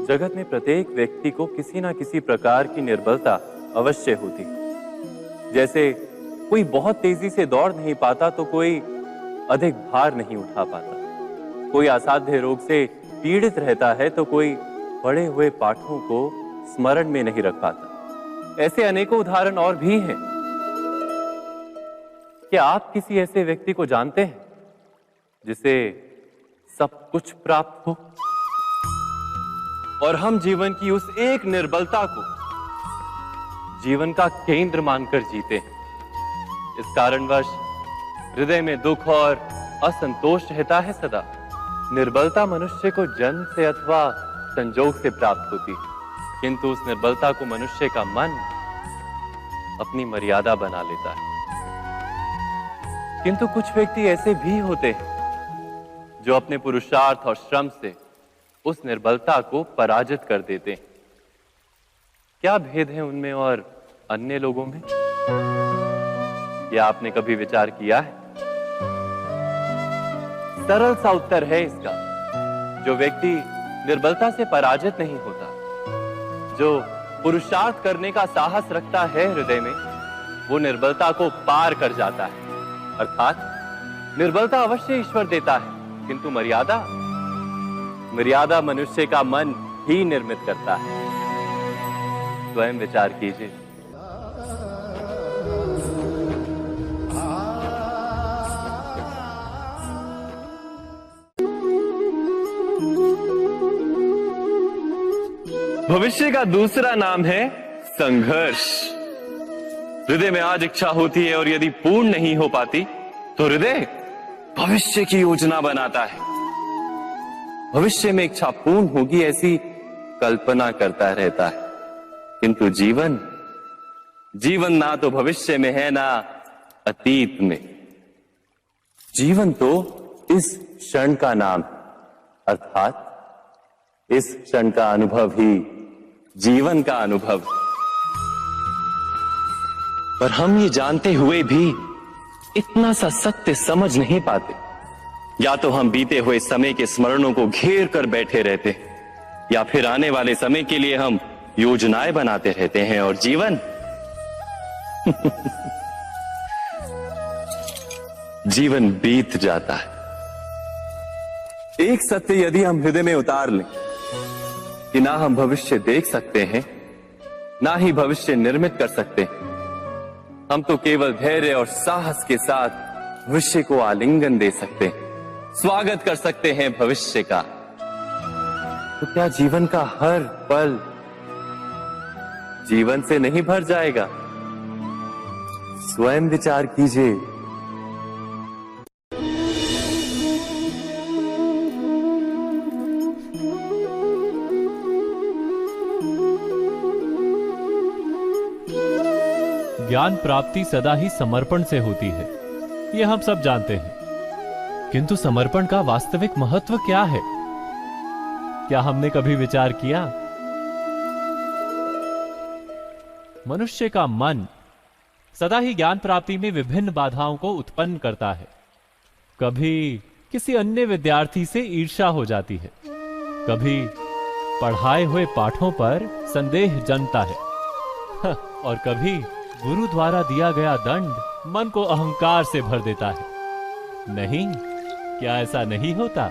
जगत में प्रत्येक व्यक्ति को किसी ना किसी प्रकार की निर्बलता अवश्य होती। जैसे कोई बहुत तेजी से दौड़ नहीं पाता तो कोई अधिक भार नहीं उठा पाता, कोई असाध्य रोग से पीड़ित रहता है तो कोई पढ़े हुए पाठों को स्मरण में नहीं रख पाता। ऐसे अनेकों उदाहरण और भी हैं। क्या आप किसी ऐसे व्यक्ति को जानते हैं जिसे सब कुछ प्राप्त हो और हम जीवन की उस एक निर्बलता को जीवन का केंद्र मानकर जीते हैं? इस कारणवश हृदय में दुख और असंतोष रहता है सदा। निर्बलता मनुष्य को जन्म से अथवा संजोग से प्राप्त होती है, किंतु उस निर्बलता को मनुष्य का मन अपनी मर्यादा बना लेता है। किंतु कुछ व्यक्ति ऐसे भी होते हैं जो अपने पुरुषार्थ और श्रम से उस निर्बलता को पराजित कर देते हैं। क्या भेद है उनमें और अन्य लोगों में? क्या आपने कभी विचार किया है? सरल सा उत्तर है इसका। जो व्यक्ति निर्बलता से पराजित नहीं होता, जो पुरुषार्थ करने का साहस रखता है हृदय में, वो निर्बलता को पार कर जाता है। अर्थात निर्बलता अवश्य ईश्वर देता है, किंतु मर्यादा मनुष्य का मन ही निर्मित करता है। स्वयं विचार कीजिए। भविष्य का दूसरा नाम है संघर्ष। हृदय में आज इच्छा होती है और यदि पूर्ण नहीं हो पाती तो हृदय भविष्य की योजना बनाता है। भविष्य में इच्छा पूर्ण होगी ऐसी कल्पना करता रहता है, किंतु जीवन ना तो भविष्य में है ना अतीत में। जीवन तो इस क्षण का नाम है, अर्थात इस क्षण का अनुभव ही जीवन का अनुभव। पर हम ये जानते हुए भी इतना सा सत्य समझ नहीं पाते। या तो हम बीते हुए समय के स्मरणों को घेर कर बैठे रहते हैं, या फिर आने वाले समय के लिए हम योजनाएं बनाते रहते हैं और जीवन जीवन बीत जाता है। एक सत्य यदि हम हृदय में उतार लें कि ना हम भविष्य देख सकते हैं, ना ही भविष्य निर्मित कर सकते हैं, हम तो केवल धैर्य और साहस के साथ भविष्य को आलिंगन दे सकते हैं, स्वागत कर सकते हैं भविष्य का। तो क्या जीवन का हर पल जीवन से नहीं भर जाएगा? स्वयं विचार कीजिए। ज्ञान प्राप्ति सदा ही समर्पण से होती है, ये हम सब जानते हैं। किंतु समर्पण का वास्तविक महत्व क्या है? क्या हमने कभी विचार किया? मनुष्य का मन सदा ही ज्ञान प्राप्ति में विभिन्न बाधाओं को उत्पन्न करता है। कभी किसी अन्य विद्यार्थी से ईर्ष्या हो जाती है, कभी पढ़ाए हुए पाठों पर संदेह जन्मता है और कभी गुरु द्वारा दिया गया दंड मन को अहंकार से भर देता है। नहीं, क्या ऐसा नहीं होता?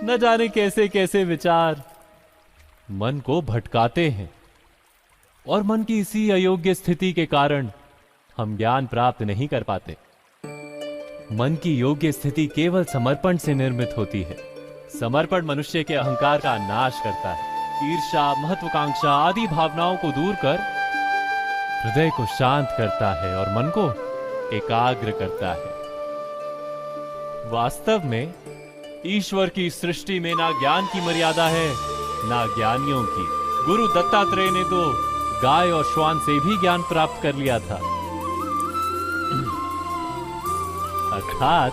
न जाने कैसे कैसे विचार मन को भटकाते हैं और मन की इसी अयोग्य स्थिति के कारण हम ज्ञान प्राप्त नहीं कर पाते। मन की योग्य स्थिति केवल समर्पण से निर्मित होती है। समर्पण मनुष्य के अहंकार का नाश करता है। ईर्ष्या, महत्वाकांक्षा आदि भावनाओं को दूर कर हृदय को शांत करता है और मन को एकाग्र करता है। वास्तव में ईश्वर की सृष्टि में ना ज्ञान की मर्यादा है ना ज्ञानियों की। गुरु दत्तात्रेय ने तो गाय और श्वान से भी ज्ञान प्राप्त कर लिया था। अर्थात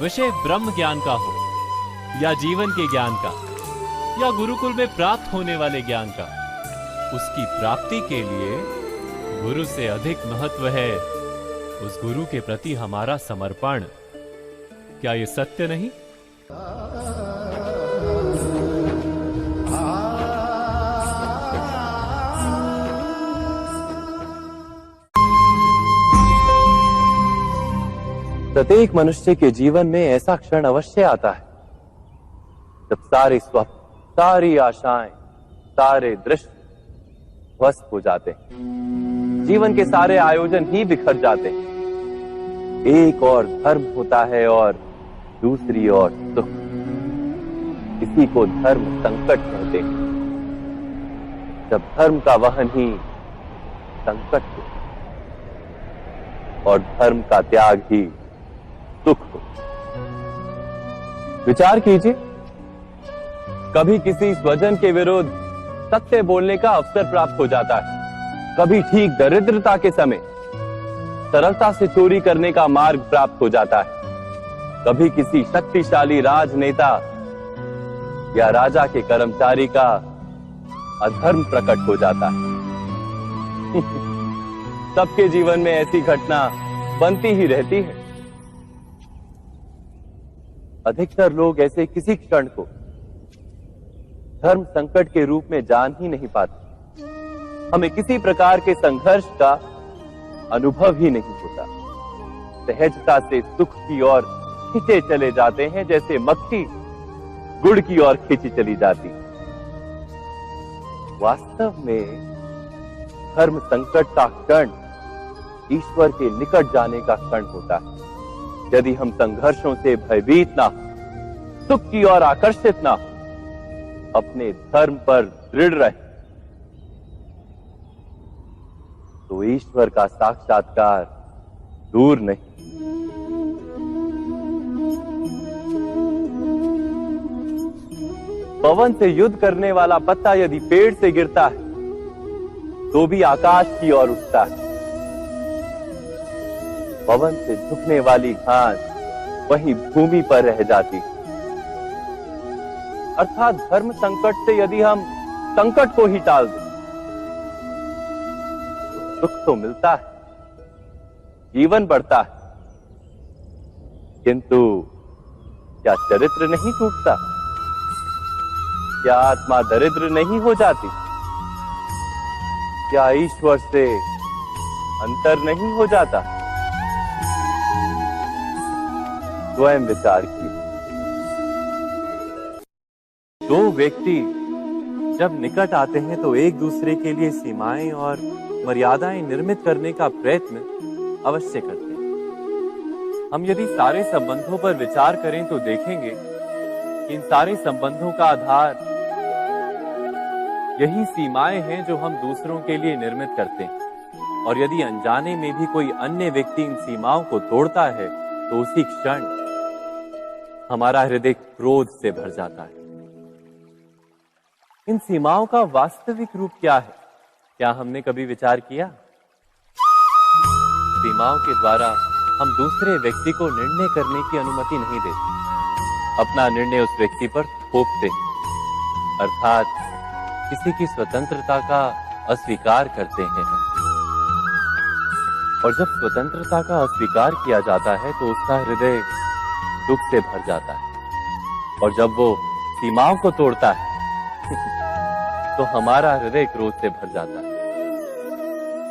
विषय ब्रह्म ज्ञान का हो या जीवन के ज्ञान का या गुरुकुल में प्राप्त होने वाले ज्ञान का, उसकी प्राप्ति के लिए गुरु से अधिक महत्व है उस गुरु के प्रति हमारा समर्पण। क्या यह सत्य नहीं? प्रत्येक मनुष्य के जीवन में ऐसा क्षण अवश्य आता है जब सारे स्वप्न, सारी आशाएं, सारे दृश्य ध्वस्त हो जाते हैं। जीवन के सारे आयोजन ही बिखर जाते हैं। एक और धर्म होता है और दूसरी ओर सुख। इसी को धर्म संकट कहते हैं। जब धर्म का वहन ही संकट हो और धर्म का त्याग ही सुख हो। विचार कीजिए, कभी किसी स्वजन के विरुद्ध सत्य बोलने का अवसर प्राप्त हो जाता है, कभी ठीक दरिद्रता के समय सरलता से चोरी करने का मार्ग प्राप्त हो जाता है, कभी किसी शक्तिशाली राजनेता या राजा के कर्मचारी का अधर्म प्रकट हो जाता है। सबके जीवन में ऐसी घटना बनती ही रहती है। अधिकतर लोग ऐसे किसी क्षण को धर्म संकट के रूप में जान ही नहीं पाते। हमें किसी प्रकार के संघर्ष का अनुभव ही नहीं होता। सहजता से सुख की ओर खींचे चले जाते हैं, जैसे मक्खी गुड़ की ओर खींची चली जाती। वास्तव में धर्म संकट का क्षण ईश्वर के निकट जाने का क्षण होता है। यदि हम संघर्षों से भयभीत ना हो, सुख की ओर आकर्षित ना हो, अपने धर्म पर दृढ़ रहे, तो ईश्वर का साक्षात्कार दूर नहीं। पवन से युद्ध करने वाला पत्ता यदि पेड़ से गिरता है तो भी आकाश की ओर उठता है। पवन से झुकने वाली घास वहीं भूमि पर रह जाती है। अर्थात धर्म संकट से यदि हम संकट को ही टाल दें तो सुख तो मिलता है, जीवन बढ़ता है, किंतु क्या चरित्र नहीं टूटता? क्या आत्मा दरिद्र नहीं हो जाती? क्या ईश्वर से अंतर नहीं हो जाता? स्वयं विचार कीजिए। दो व्यक्ति जब निकट आते हैं तो एक दूसरे के लिए सीमाएं और मर्यादाएं निर्मित करने का प्रयत्न अवश्य करते हैं। हम यदि सारे संबंधों पर विचार करें तो देखेंगे कि इन सारे संबंधों का आधार यही सीमाएं हैं जो हम दूसरों के लिए निर्मित करते हैं। और यदि अनजाने में भी कोई अन्य व्यक्ति इन सीमाओं को तोड़ता है तो उसी क्षण हमारा हृदय क्रोध से भर जाता है। इन सीमाओं का वास्तविक रूप क्या है? क्या हमने कभी विचार किया? सीमाओं के द्वारा हम दूसरे व्यक्ति को निर्णय करने की अनुमति नहीं देते। अपना निर्णय उस व्यक्ति पर थोपते हैं, अर्थात किसी की स्वतंत्रता का अस्वीकार करते हैं। और जब स्वतंत्रता का अस्वीकार किया जाता है तो उसका हृदय दुख से भर जाता है। और जब वो सीमाओं को तोड़ता है तो हमारा हृदय क्रोध से भर जाता है।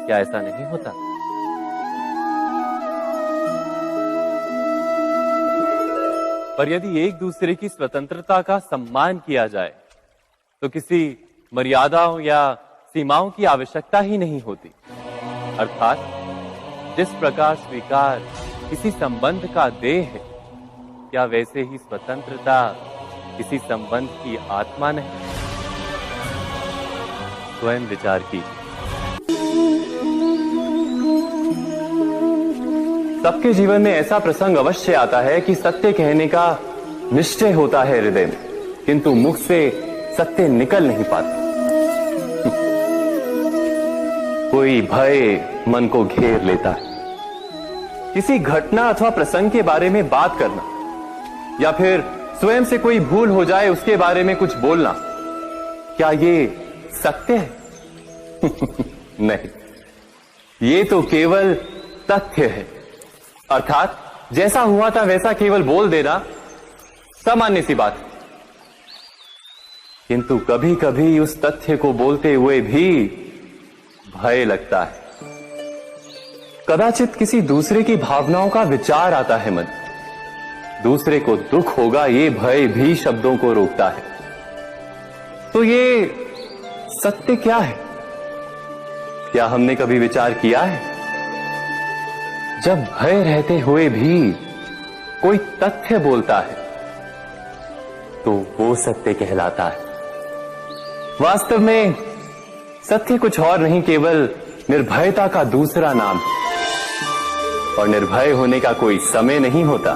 क्या ऐसा नहीं होता? पर यदि एक दूसरे की स्वतंत्रता का सम्मान किया जाए तो किसी मर्यादाओं या सीमाओं की आवश्यकता ही नहीं होती। अर्थात जिस प्रकार स्वीकार किसी संबंध का देह है, क्या वैसे ही स्वतंत्रता किसी संबंध की आत्मा नहीं? स्वयं विचार कीजिए। सबके जीवन में ऐसा प्रसंग अवश्य आता है कि सत्य कहने का निश्चय होता है हृदय में, किंतु मुख से सत्य निकल नहीं पाता। कोई भय मन को घेर लेता है। किसी घटना अथवा प्रसंग के बारे में बात करना या फिर स्वयं से कोई भूल हो जाए उसके बारे में कुछ बोलना, क्या ये सत्य है? नहीं, ये तो केवल तथ्य है। अर्थात जैसा हुआ था वैसा केवल बोल देना सामान्य सी बात है। किंतु कभी कभी उस तथ्य को बोलते हुए भी भय लगता है। कदाचित किसी दूसरे की भावनाओं का विचार आता है मन। दूसरे को दुख होगा ये भय भी शब्दों को रोकता है। तो ये सत्य क्या है? क्या हमने कभी विचार किया है? जब भय रहते हुए भी कोई तथ्य बोलता है तो वो सत्य कहलाता है। वास्तव में सत्य कुछ और नहीं, केवल निर्भयता का दूसरा नाम है। और निर्भय होने का कोई समय नहीं होता,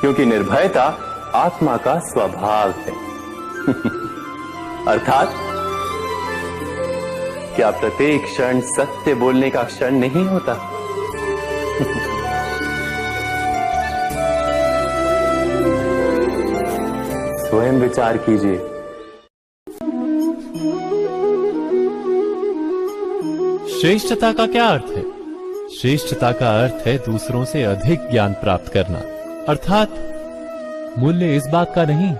क्योंकि निर्भयता आत्मा का स्वभाव है। अर्थात क्या प्रत्येक क्षण सत्य बोलने का क्षण नहीं होता? स्वयं विचार कीजिए। श्रेष्ठता का क्या अर्थ है? श्रेष्ठता का अर्थ है दूसरों से अधिक ज्ञान प्राप्त करना। अर्थात मूल्य इस बात का नहीं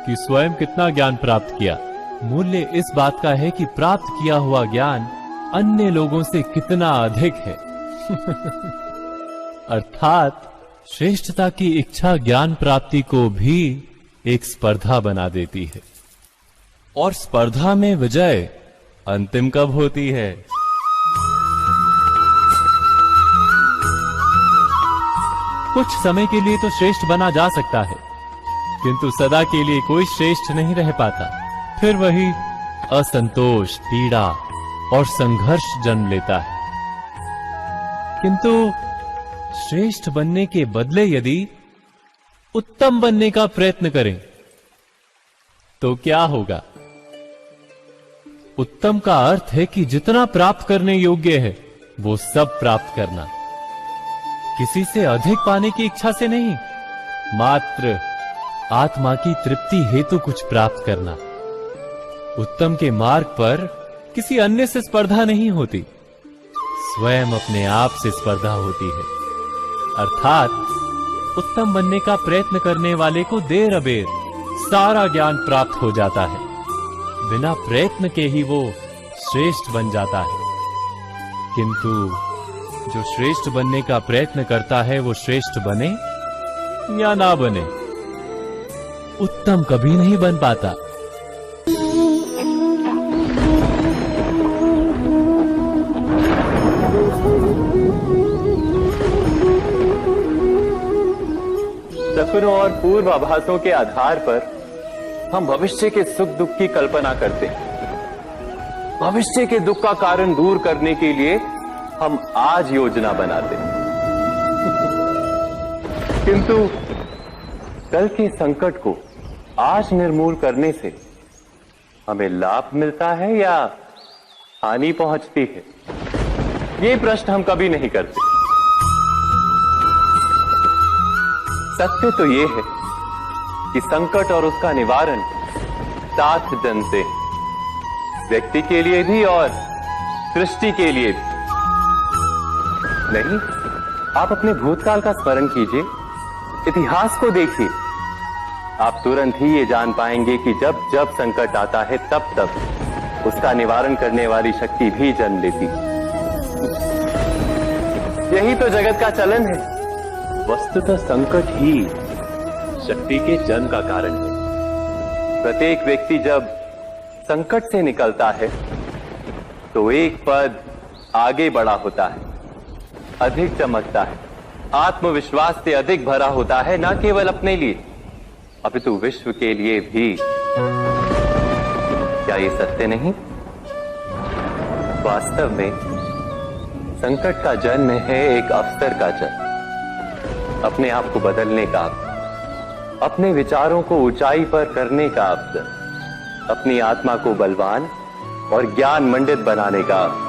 कि स्वयं कितना ज्ञान प्राप्त किया, मूल्य इस बात का है कि प्राप्त किया हुआ ज्ञान अन्य लोगों से कितना अधिक है। अर्थात श्रेष्ठता की इच्छा ज्ञान प्राप्ति को भी एक स्पर्धा बना देती है। और स्पर्धा में विजय अंतिम कब होती है? कुछ समय के लिए तो श्रेष्ठ बना जा सकता है, किंतु सदा के लिए कोई श्रेष्ठ नहीं रह पाता। फिर वही असंतोष, पीड़ा और संघर्ष जन्म लेता है। किंतु श्रेष्ठ बनने के बदले यदि उत्तम बनने का प्रयत्न करें तो क्या होगा? उत्तम का अर्थ है कि जितना प्राप्त करने योग्य है वो सब प्राप्त करना, किसी से अधिक पाने की इच्छा से नहीं, मात्र आत्मा की तृप्ति हेतु कुछ प्राप्त करना। उत्तम के मार्ग पर किसी अन्य से स्पर्धा नहीं होती, स्वयं अपने आप से स्पर्धा होती है। अर्थात उत्तम बनने का प्रयत्न करने वाले को देर अबेर सारा ज्ञान प्राप्त हो जाता है। बिना प्रयत्न के ही वो श्रेष्ठ बन जाता है। किंतु जो श्रेष्ठ बनने का प्रयत्न करता है वो श्रेष्ठ बने या ना बने, उत्तम कभी नहीं बन पाता। सपनों और पूर्वाभासों के आधार पर हम भविष्य के सुख दुख की कल्पना करते हैं। भविष्य के दुख का कारण दूर करने के लिए हम आज योजना बनाते हैं। किंतु कल के संकट को आज निर्मूल करने से हमें लाभ मिलता है या हानि पहुंचती है? ये प्रश्न हम कभी नहीं करते। सत्य तो ये है कि संकट और उसका निवारण साथ जनते हैं, व्यक्ति के लिए भी और सृष्टि के लिए भी। नहीं, आप अपने भूतकाल का स्मरण कीजिए, इतिहास को देखिए। आप तुरंत ही ये जान पाएंगे कि जब जब संकट आता है तब तब उसका निवारण करने वाली शक्ति भी जन्म लेती है। यही तो जगत का चलन है। वस्तुतः संकट ही शक्ति के जन्म का कारण है। प्रत्येक व्यक्ति जब संकट से निकलता है तो एक पद आगे बढ़ा होता है, अधिक चमकता है, आत्मविश्वास से अधिक भरा होता है, न केवल अपने लिए अपितु विश्व के लिए भी। क्या ये सत्य नहीं? वास्तव में संकट का जन्म है एक अवसर का जन्म, अपने आप को बदलने का अवसर, अपने विचारों को ऊंचाई पर करने का अवसर, अपनी आत्मा को बलवान और ज्ञान मंडित बनाने का अवसर।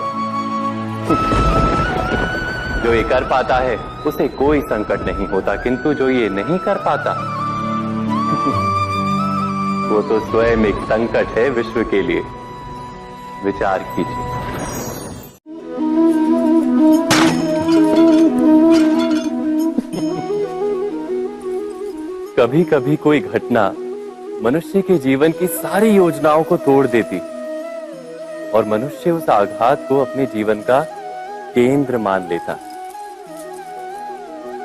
जो ये कर पाता है उसे कोई संकट नहीं होता, किंतु जो ये नहीं कर पाता वो तो स्वयं एक संकट है विश्व के लिए। विचार कीजिए। कभी कभी कोई घटना मनुष्य के जीवन की सारी योजनाओं को तोड़ देती और मनुष्य उस आघात को अपने जीवन का केंद्र मान लेता।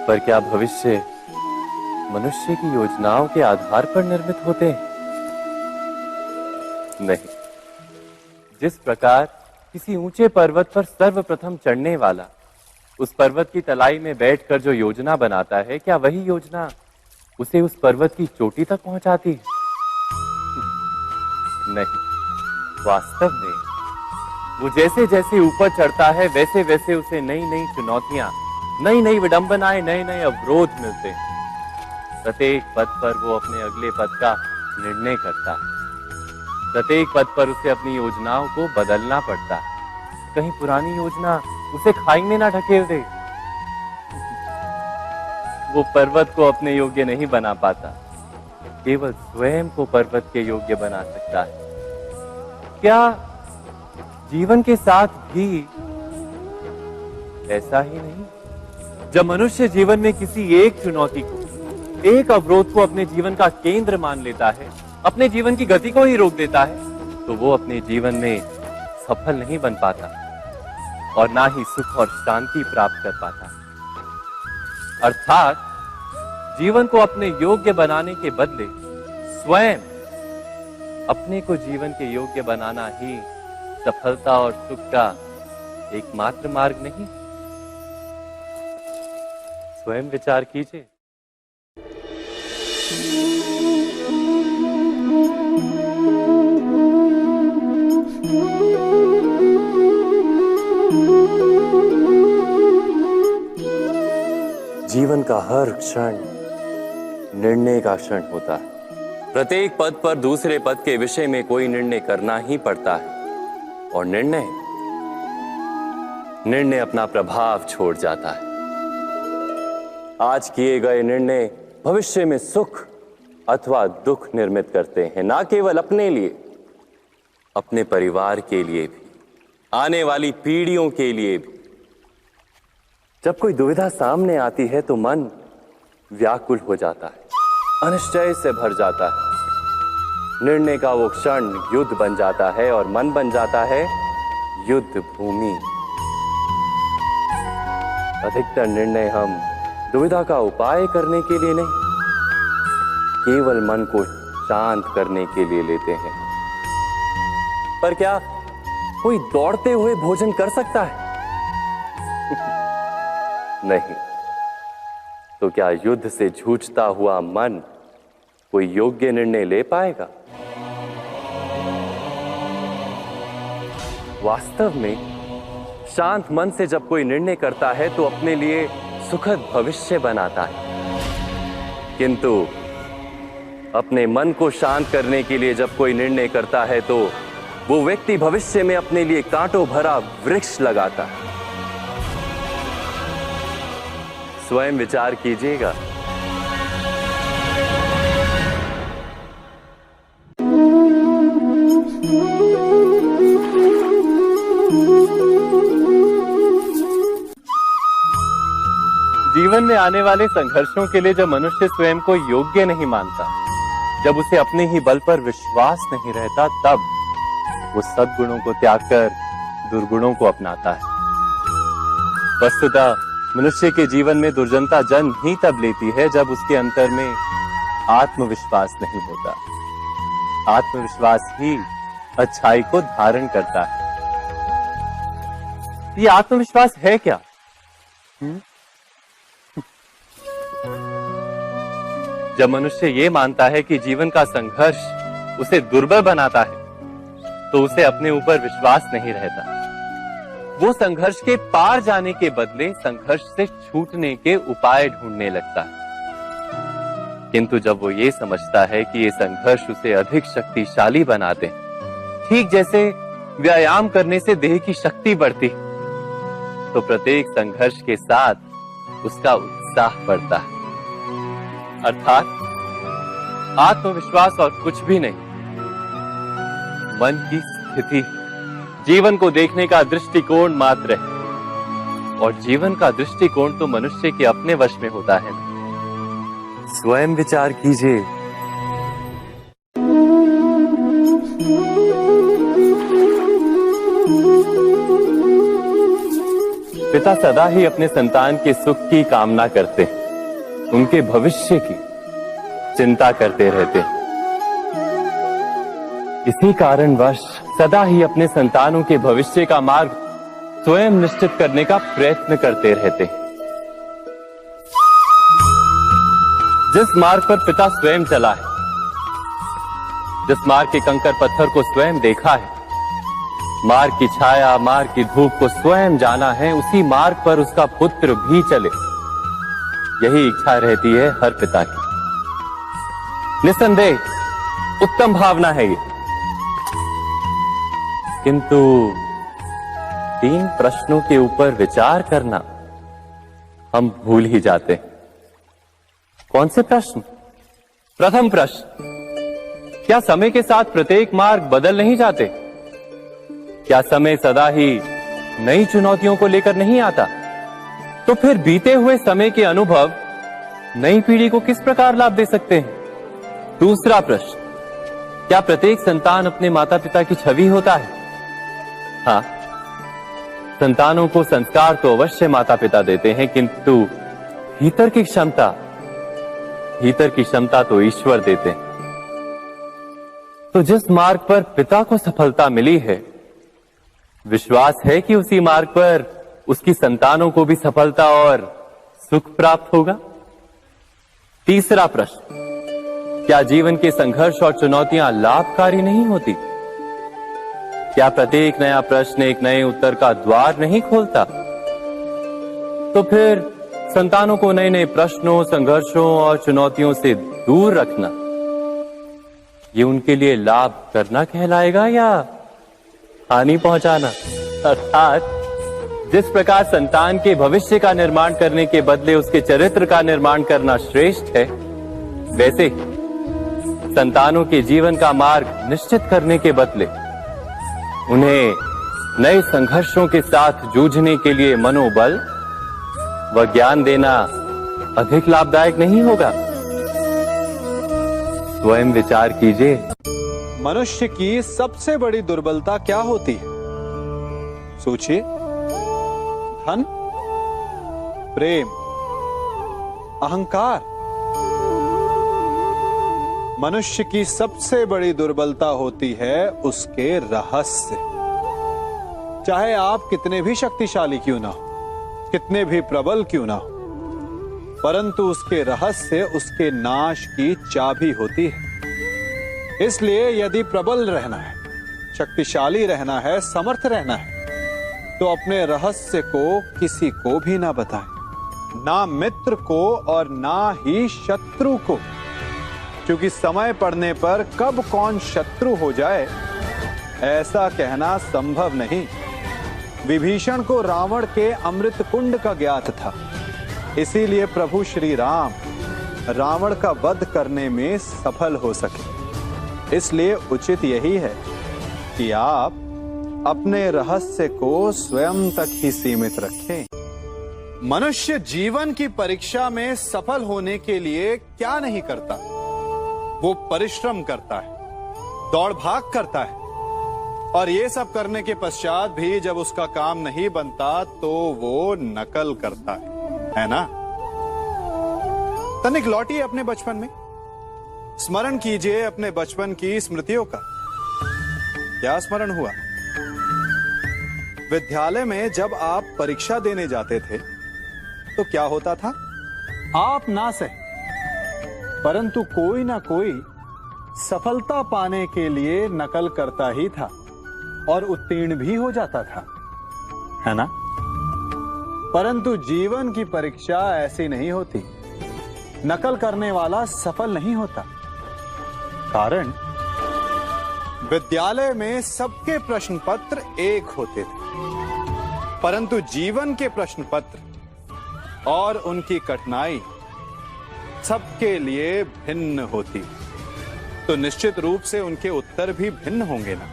पर क्या भविष्य मनुष्य की योजनाओं के आधार पर निर्मित होते हैं? नहीं। जिस प्रकार किसी ऊंचे पर्वत पर सर्वप्रथम चढ़ने वाला उस पर्वत की तलाई में बैठकर जो योजना बनाता है, क्या वही योजना उसे उस पर्वत की चोटी तक पहुंचाती है? नहीं। वास्तव में वो जैसे जैसे ऊपर चढ़ता है वैसे वैसे उसे नई नई चुनौतियां, नई नई विडंबनाएं, नए नए अवरोध मिलते हैं। प्रत्येक पद पर वो अपने अगले पद का निर्णय करता है। प्रत्येक पद पर उसे अपनी योजनाओं को बदलना पड़ता है। कहीं पुरानी योजना उसे खाई में ना ढकेल दे। वो पर्वत को अपने योग्य नहीं बना पाता, केवल स्वयं को पर्वत के योग्य बना सकता है। क्या जीवन के साथ भी ऐसा ही नहीं? जब मनुष्य जीवन में किसी एक चुनौती को, एक अवरोध को अपने जीवन का केंद्र मान लेता है, अपने जीवन की गति को ही रोक देता है, तो वो अपने जीवन में सफल नहीं बन पाता और ना ही सुख और शांति प्राप्त कर पाता। अर्थात जीवन को अपने योग्य बनाने के बदले स्वयं अपने को जीवन के योग्य बनाना ही सफलता और सुख का एकमात्र मार्ग नहीं? स्वयं विचार कीजिए। जीवन का हर क्षण निर्णय का क्षण होता है। प्रत्येक पद पर दूसरे पद के विषय में कोई निर्णय करना ही पड़ता है और निर्णय अपना प्रभाव छोड़ जाता है। आज किए गए निर्णय भविष्य में सुख अथवा दुख निर्मित करते हैं, ना केवल अपने लिए, अपने परिवार के लिए भी, आने वाली पीढ़ियों के लिए भी। जब कोई दुविधा सामने आती है तो मन व्याकुल हो जाता है, अनिश्चय से भर जाता है। निर्णय का वो क्षण युद्ध बन जाता है और मन बन जाता है युद्ध भूमि। अधिकतर निर्णय हम दुविधा का उपाय करने के लिए नहीं, केवल मन को शांत करने के लिए लेते हैं। पर क्या कोई दौड़ते हुए भोजन कर सकता है? नहीं। तो क्या युद्ध से जूझता हुआ मन कोई योग्य निर्णय ले पाएगा? वास्तव में शांत मन से जब कोई निर्णय करता है तो अपने लिए सुखद भविष्य बनाता है, किंतु अपने मन को शांत करने के लिए जब कोई निर्णय करता है तो वो व्यक्ति भविष्य में अपने लिए कांटों भरा वृक्ष लगाता है। स्वयं विचार कीजिएगा। जीवन में आने वाले संघर्षों के लिए जब मनुष्य स्वयं को योग्य नहीं मानता, जब उसे अपने ही बल पर विश्वास नहीं रहता, तब वो सद्गुणों को त्याग कर दुर्गुणों को अपनाता है। वस्तुतः मनुष्य के जीवन में दुर्जनता जन्म ही तब लेती है जब उसके अंतर में आत्मविश्वास नहीं होता। आत्मविश्वास ही अच्छाई को धारण करता है। ये आत्मविश्वास है क्या? जब मनुष्य ये मानता है कि जीवन का संघर्ष उसे दुर्बल बनाता है, तो उसे अपने ऊपर विश्वास नहीं रहता। वो संघर्ष के पार जाने के बदले संघर्ष से छूटने के उपाय ढूंढने लगता है। किंतु जब वो ये समझता है कि ये संघर्ष उसे अधिक शक्तिशाली बनाते हैं, ठीक जैसे व्यायाम करने से देह की शक्ति बढ़ती, तो प्रत्येक संघर्ष के साथ उसका उत्साह बढ़ता है। अर्थात आत्मविश्वास और कुछ भी नहीं, मन की स्थिति, जीवन को देखने का दृष्टिकोण मात्र है। और जीवन का दृष्टिकोण तो मनुष्य के अपने वश में होता है। स्वयं विचार कीजिए। पिता सदा ही अपने संतान के सुख की कामना करते हैं, उनके भविष्य की चिंता करते रहते हैं। इसी कारणवश सदा ही अपने संतानों के भविष्य का मार्ग स्वयं निश्चित करने का प्रयत्न करते रहते हैं। जिस मार्ग पर पिता स्वयं चला है, जिस मार्ग के कंकर पत्थर को स्वयं देखा है, मार्ग की छाया, मार्ग की धूप को स्वयं जाना है, उसी मार्ग पर उसका पुत्र भी चले, यही इच्छा रहती है हर पिता की। निस्संदेह उत्तम भावना है ये, किंतु 3 प्रश्नों के ऊपर विचार करना हम भूल ही जाते हैं। कौन से प्रश्न? प्रथम प्रश्न, क्या समय के साथ प्रत्येक मार्ग बदल नहीं जाते? क्या समय सदा ही नई चुनौतियों को लेकर नहीं आता? तो फिर बीते हुए समय के अनुभव नई पीढ़ी को किस प्रकार लाभ दे सकते हैं? दूसरा प्रश्न, क्या प्रत्येक संतान अपने माता पिता की छवि होता है? हाँ, संतानों को संस्कार तो अवश्य माता पिता देते हैं, किंतु भीतर की क्षमता तो ईश्वर देते हैं। तो जिस मार्ग पर पिता को सफलता मिली है, विश्वास है कि उसी मार्ग पर उसकी संतानों को भी सफलता और सुख प्राप्त होगा। तीसरा प्रश्न, क्या जीवन के संघर्ष और चुनौतियां लाभकारी नहीं होती? क्या प्रत्येक नया प्रश्न एक नए उत्तर का द्वार नहीं खोलता? तो फिर संतानों को नए नए प्रश्नों, संघर्षों और चुनौतियों से दूर रखना, ये उनके लिए लाभ करना कहलाएगा या हानि पहुंचाना? अर्थात जिस प्रकार संतान के भविष्य का निर्माण करने के बदले उसके चरित्र का निर्माण करना श्रेष्ठ है, वैसे ही संतानों के जीवन का मार्ग निश्चित करने के बदले उन्हें नए संघर्षों के साथ जूझने के लिए मनोबल व ज्ञान देना अधिक लाभदायक नहीं होगा? स्वयं विचार कीजिए। मनुष्य की सबसे बड़ी दुर्बलता क्या होती है? सोचिए। धन, प्रेम, अहंकार। मनुष्य की सबसे बड़ी दुर्बलता होती है उसके रहस्य। चाहे आप कितने भी शक्तिशाली क्यों ना हो, कितने भी प्रबल क्यों ना हो, परंतु उसके रहस्य उसके नाश की चाबी होती है। इसलिए यदि प्रबल रहना है, शक्तिशाली रहना है, समर्थ रहना है, तो अपने रहस्य को किसी को भी ना बताएं, ना मित्र को और ना ही शत्रु को, क्योंकि समय पड़ने पर कब कौन शत्रु हो जाए ऐसा कहना संभव नहीं। विभीषण को रावण के अमृत कुंड का ज्ञात था, इसीलिए प्रभु श्री राम रावण का वध करने में सफल हो सके। इसलिए उचित यही है कि आप अपने रहस्य को स्वयं तक ही सीमित रखें। मनुष्य जीवन की परीक्षा में सफल होने के लिए क्या नहीं करता? वो परिश्रम करता है, दौड़ भाग करता है, और ये सब करने के पश्चात भी जब उसका काम नहीं बनता तो वो नकल करता है ना? तनिक लौटिए अपने बचपन में, स्मरण कीजिए अपने बचपन की स्मृतियों का। क्या स्मरण हुआ? विद्यालय में जब आप परीक्षा देने जाते थे तो क्या होता था? आप ना सही, परंतु कोई ना कोई सफलता पाने के लिए नकल करता ही था और उत्तीर्ण भी हो जाता था, है ना? परंतु जीवन की परीक्षा ऐसी नहीं होती। नकल करने वाला सफल नहीं होता। कारण विद्यालय में सबके प्रश्न पत्र एक होते थे, परंतु जीवन के प्रश्न पत्र और उनकी कठिनाई सबके लिए भिन्न होती। तो निश्चित रूप से उनके उत्तर भी भिन्न होंगे ना।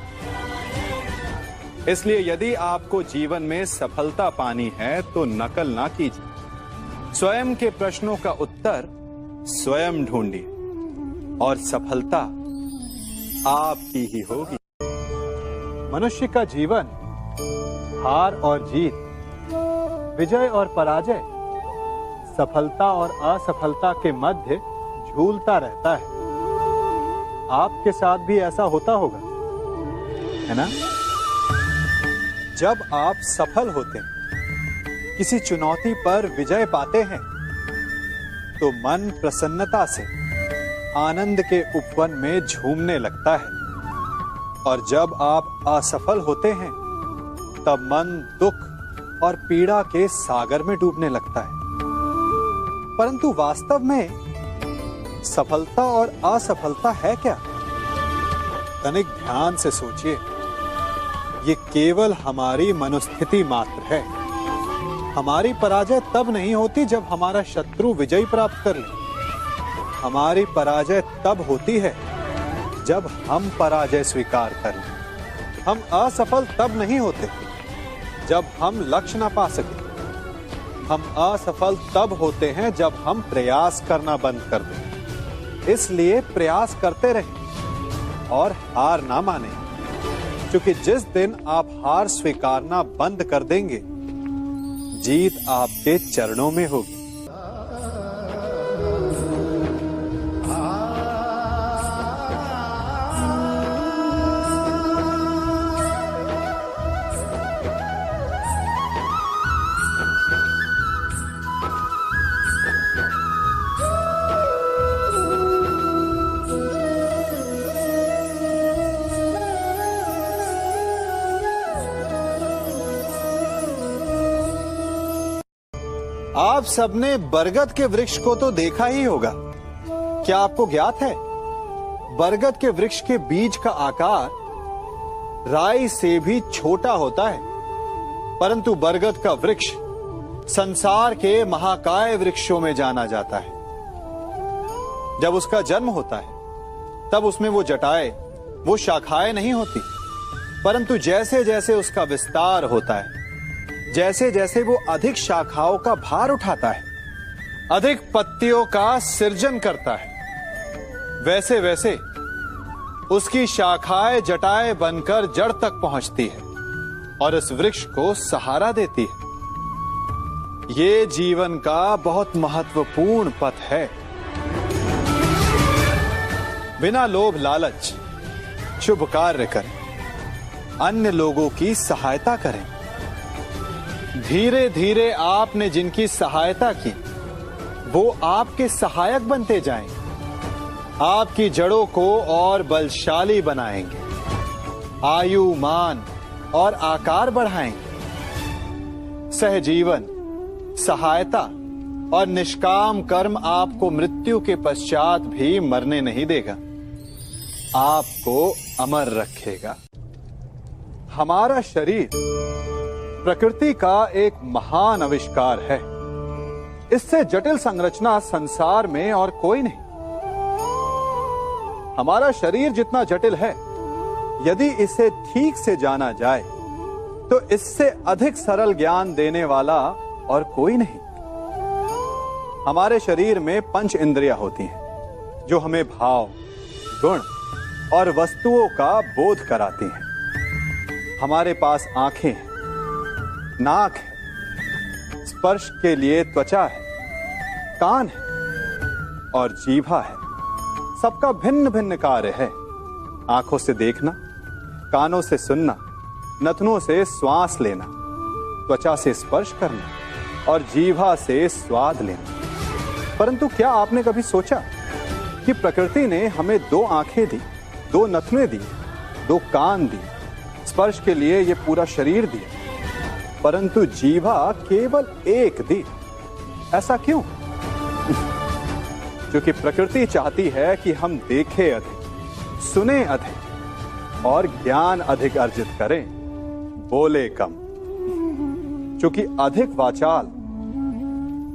इसलिए यदि आपको जीवन में सफलता पानी है तो नकल ना कीजिए, स्वयं के प्रश्नों का उत्तर स्वयं ढूंढिए और सफलता आपकी ही होगी। मनुष्य का जीवन हार और जीत विजय और पराजय, सफलता और असफलता के मध्य झूलता रहता है। आपके साथ भी ऐसा होता होगा, है ना? जब आप सफल होते हैं, किसी चुनौती पर विजय पाते हैं, तो मन प्रसन्नता से आनंद के उपवन में झूमने लगता है। और जब आप असफल होते हैं, तब मन दुख और पीड़ा के सागर में डूबने लगता है। परंतु वास्तव में सफलता और असफलता है क्या? तनिक ध्यान से सोचिए। ये केवल हमारी मनोस्थिति मात्र है। हमारी पराजय तब नहीं होती जब हमारा शत्रु विजय प्राप्त कर ले। हमारी पराजय तब होती है जब हम पराजय स्वीकार कर लें। हम असफल तब नहीं होते जब हम लक्ष्य ना पा सके। हम असफल तब होते हैं जब हम प्रयास करना बंद कर दें। इसलिए प्रयास करते रहें और हार ना माने, क्योंकि जिस दिन आप हार स्वीकारना बंद कर देंगे, जीत आपके चरणों में होगी। आप सबने बरगद के वृक्ष को तो देखा ही होगा। क्या आपको ज्ञात है, बरगद के वृक्ष के बीज का आकार राई से भी छोटा होता है, परंतु बरगद का वृक्ष संसार के महाकाय वृक्षों में जाना जाता है। जब उसका जन्म होता है, तब उसमें वो जटाएं, वो शाखाएं नहीं होती, परंतु जैसे जैसे उसका विस्तार होता है, जैसे जैसे वो अधिक शाखाओं का भार उठाता है, अधिक पत्तियों का सृजन करता है, वैसे वैसे उसकी शाखाएं जटाएं बनकर जड़ तक पहुंचती है और इस वृक्ष को सहारा देती है। ये जीवन का बहुत महत्वपूर्ण पथ है। बिना लोभ लालच शुभ कार्य करें, अन्य लोगों की सहायता करें। धीरे धीरे आपने जिनकी सहायता की, वो आपके सहायक बनते जाएं, आपकी जड़ों को और बलशाली बनाएंगे, आयु, मान और आकार बढ़ाएंगे। सहजीवन, सहायता और निष्काम कर्म आपको मृत्यु के पश्चात भी मरने नहीं देगा, आपको अमर रखेगा। हमारा शरीर प्रकृति का एक महान आविष्कार है। इससे जटिल संरचना संसार में और कोई नहीं। हमारा शरीर जितना जटिल है, यदि इसे ठीक से जाना जाए तो इससे अधिक सरल ज्ञान देने वाला और कोई नहीं। हमारे शरीर में पंच इंद्रियां होती हैं, जो हमें भाव, गुण और वस्तुओं का बोध कराती हैं। हमारे पास आंखें हैं, नाक है, स्पर्श के लिए त्वचा है, कान है और जीभा है। सबका भिन्न भिन्न कार्य है। आंखों से देखना, कानों से सुनना, नथनों से श्वास लेना, त्वचा से स्पर्श करना और जीभा से स्वाद लेना। परंतु क्या आपने कभी सोचा कि प्रकृति ने हमें 2 आंखें दी, 2 नथने दी, 2 कान दी, स्पर्श के लिए ये पूरा शरीर दिया, परंतु जीभा केवल 1 दी? ऐसा क्यों? क्योंकि प्रकृति चाहती है कि हम देखें अधिक, सुने अधिक और ज्ञान अधिक अर्जित करें, बोले कम। क्योंकि अधिक वाचाल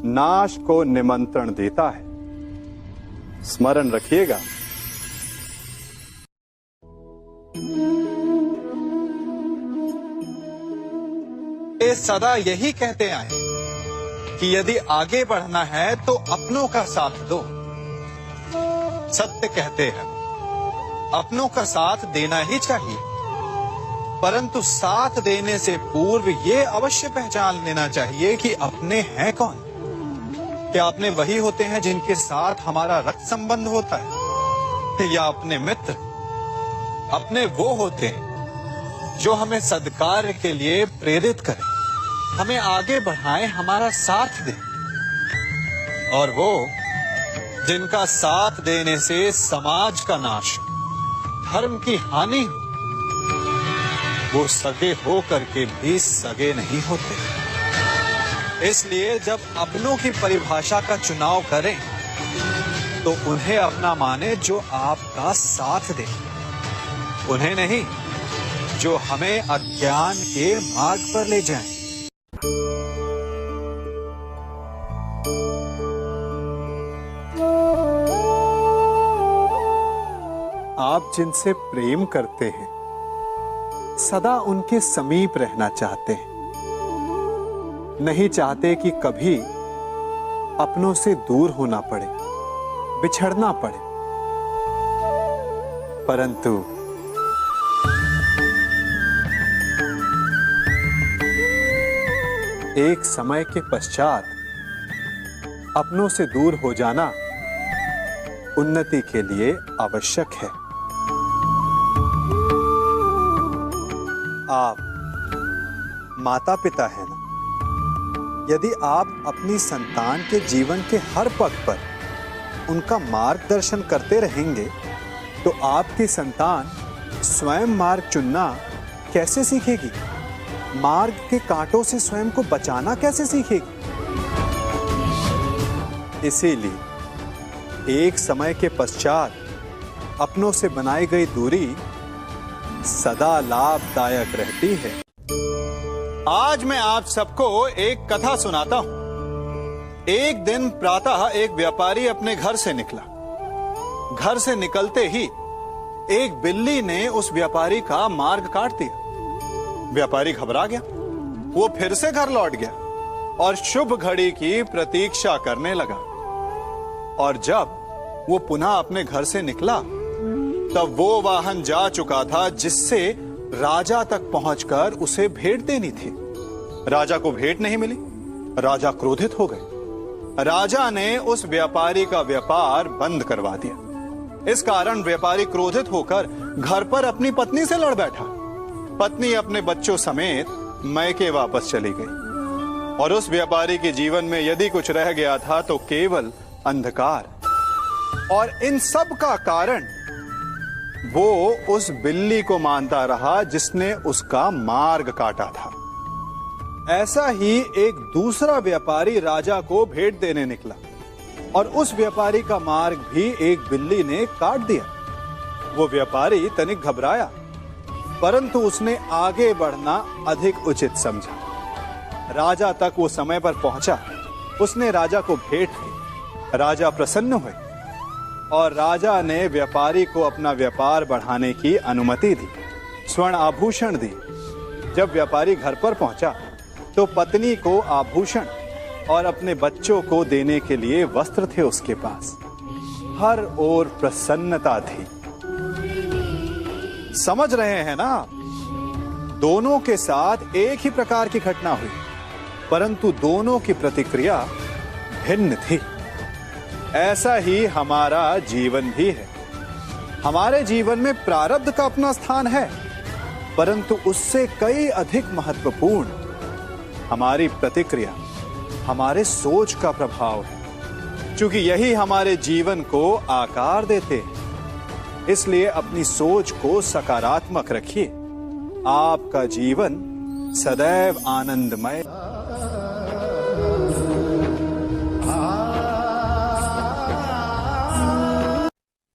नाश को निमंत्रण देता है। स्मरण रखिएगा। ये सदा यही कहते आए कि यदि आगे बढ़ना है तो अपनों का साथ दो। सत्य कहते हैं, अपनों का साथ देना ही चाहिए। परंतु साथ देने से पूर्व ये अवश्य पहचान लेना चाहिए कि अपने हैं कौन। क्या अपने वही होते हैं जिनके साथ हमारा रक्त संबंध होता है, या अपने मित्र? अपने वो होते हैं जो हमें सद्कार्य के लिए प्रेरित करें, हमें आगे बढ़ाएं, हमारा साथ दें। और वो जिनका साथ देने से समाज का नाश, धर्म की हानि हो, वो सगे हो करके भी सगे नहीं होते। इसलिए जब अपनों की परिभाषा का चुनाव करें तो उन्हें अपना माने जो आपका साथ दे, उन्हें नहीं जो हमें अज्ञान के मार्ग पर ले जाएं। आप जिनसे प्रेम करते हैं सदा उनके समीप रहना चाहते हैं, नहीं चाहते कि कभी अपनों से दूर होना पड़े, बिछड़ना पड़े। परंतु एक समय के पश्चात अपनों से दूर हो जाना उन्नति के लिए आवश्यक है। आप माता पिता हैं ना? यदि आप अपनी संतान के जीवन के हर पग पर उनका मार्गदर्शन करते रहेंगे तो आपकी संतान स्वयं मार्ग चुनना कैसे सीखेगी? मार्ग के कांटों से स्वयं को बचाना कैसे सीखेगी? इसीलिए एक समय के पश्चात अपनों से बनाई गई दूरी सदा लाभदायक रहती है। आज मैं आप सबको एक कथा सुनाता हूं। एक दिन प्रातः एक व्यापारी अपने घर से निकला। घर से निकलते ही एक बिल्ली ने उस व्यापारी का मार्ग काट दिया। व्यापारी घबरा गया, वो फिर से घर लौट गया और शुभ घड़ी की प्रतीक्षा करने लगा। और जब वो पुनः अपने घर से निकला तब वो वाहन जा चुका था जिससे राजा तक पहुंचकर उसे भेंट देनी थी। राजा को भेंट नहीं मिली। राजा क्रोधित हो गए। राजा ने उस व्यापारी का व्यापार बंद करवा दिया। इस कारण व्यापारी क्रोधित होकर घर पर अपनी पत्नी से लड़ बैठा। पत्नी अपने बच्चों समेत मैके वापस चली गई और उस व्यापारी के जीवन में यदि कुछ रह गया था तो केवल अंधकार। और इन सब का कारण वो उस बिल्ली को मानता रहा जिसने उसका मार्ग काटा था। ऐसा ही एक दूसरा व्यापारी राजा को भेंट देने निकला और उस व्यापारी का मार्ग भी एक बिल्ली ने काट दिया। वो व्यापारी तनिक घबराया, परंतु उसने आगे बढ़ना अधिक उचित समझा। राजा तक वो समय पर पहुंचा। उसने राजा को भेंट दी। राजा प्रसन्न हुए और राजा ने व्यापारी को अपना व्यापार बढ़ाने की अनुमति दी, स्वर्ण आभूषण दी। जब व्यापारी घर पर पहुंचा तो पत्नी को आभूषण और अपने बच्चों को देने के लिए वस्त्र थे उसके पास। हर ओर प्रसन्नता थी। समझ रहे हैं ना? दोनों के साथ एक ही प्रकार की घटना हुई, परंतु दोनों की प्रतिक्रिया भिन्न थी। ऐसा ही हमारा जीवन भी है। हमारे जीवन में प्रारब्ध का अपना स्थान है, परंतु उससे कई अधिक महत्वपूर्ण हमारी प्रतिक्रिया, हमारे सोच का प्रभाव है, क्योंकि यही हमारे जीवन को आकार देते हैं। इसलिए अपनी सोच को सकारात्मक रखिए। आपका जीवन सदैव आनंदमय।